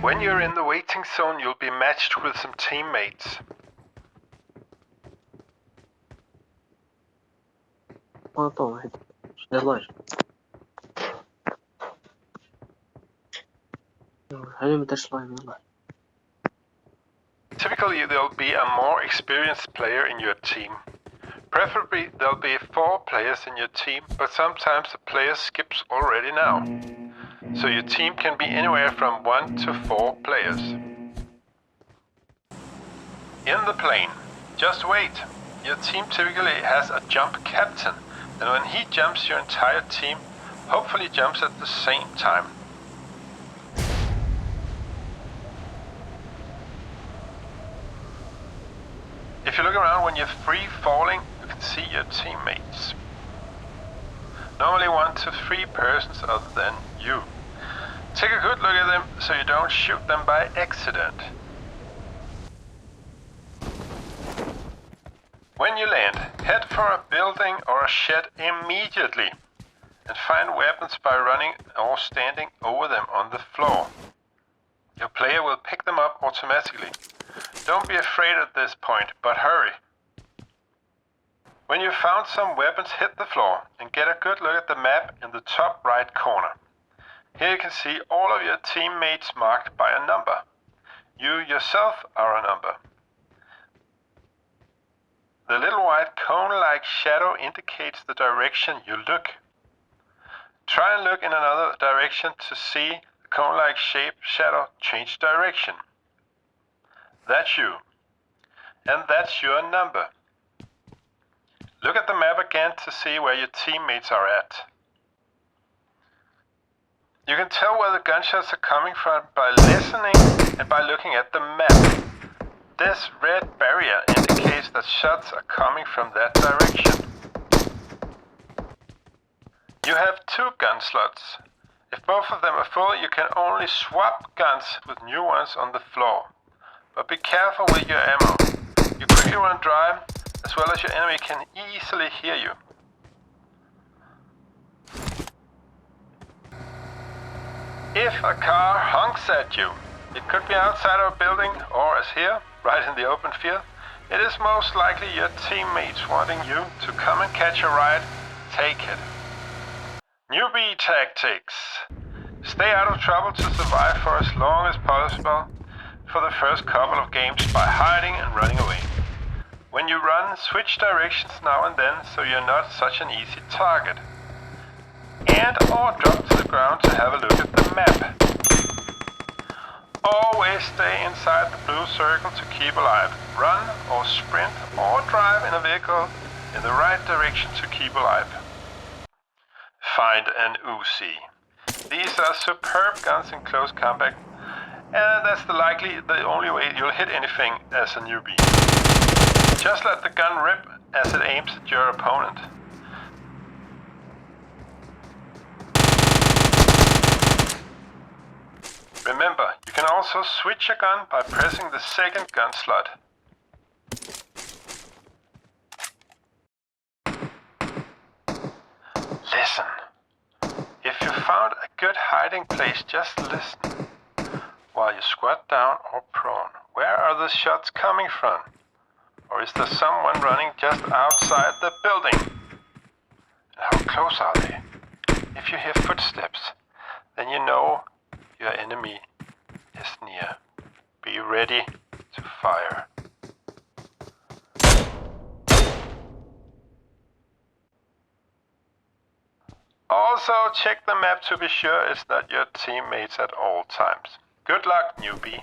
When you're in the waiting zone, you'll be matched with some teammates. Typically, there'll be a more experienced player in your team. Preferably, there'll be 4 players in your team, but sometimes the player skips already now. So your team can be anywhere from 1 to 4 players. In the plane, just wait. Your team typically has a jump captain, and when he jumps, your entire team hopefully jumps at the same time. If you look around when you're free falling, you can see your teammates. Normally 1 to 3 persons other than you. Take a good look at them so you don't shoot them by accident. When you land, head for a building or a shed immediately and find weapons by running or standing over them on the floor. Your player will pick them up automatically. Don't be afraid at this point, but hurry. When you've found some weapons, hit the floor and get a good look at the map in the top right corner. Here you can see all of your teammates marked by a number. You yourself are a number. The little white cone-like shadow indicates the direction you look. Try and look in another direction to see the cone-like shape shadow change direction. That's you. And that's your number. Look at the map again to see where your teammates are at. You can tell where the gunshots are coming from by listening and by looking at the map. This red barrier indicates that shots are coming from that direction. You have 2 gun slots. If both of them are full, you can only swap guns with new ones on the floor. But be careful with your ammo. You quickly run dry, as well as your enemy can easily hear you. If a car honks at you, it could be outside of a building or as here, right in the open field, it is most likely your teammates wanting you to come and catch a ride. Take it. Newbie tactics. Stay out of trouble to survive for as long as possible for the first couple of games by hiding and running away. When you run, switch directions now and then so you're not such an easy target. And or drop to the ground to have a look at the map. Always stay inside the blue circle to keep alive. Run or sprint or drive in a vehicle in the right direction to keep alive. Find an Uzi. These are superb guns in close combat, and that's the only way you'll hit anything as a newbie. Just let the gun rip as it aims at your opponent. Remember, you can also switch a gun by pressing the second gun slot. Listen. If you found a good hiding place, just listen. While you squat down or prone, where are the shots coming from? Or is there someone running just outside the building? How close are they? If you hear footsteps, then you know your enemy is near. Be ready to fire. Also, check the map to be sure it's not your teammates at all times. Good luck, newbie.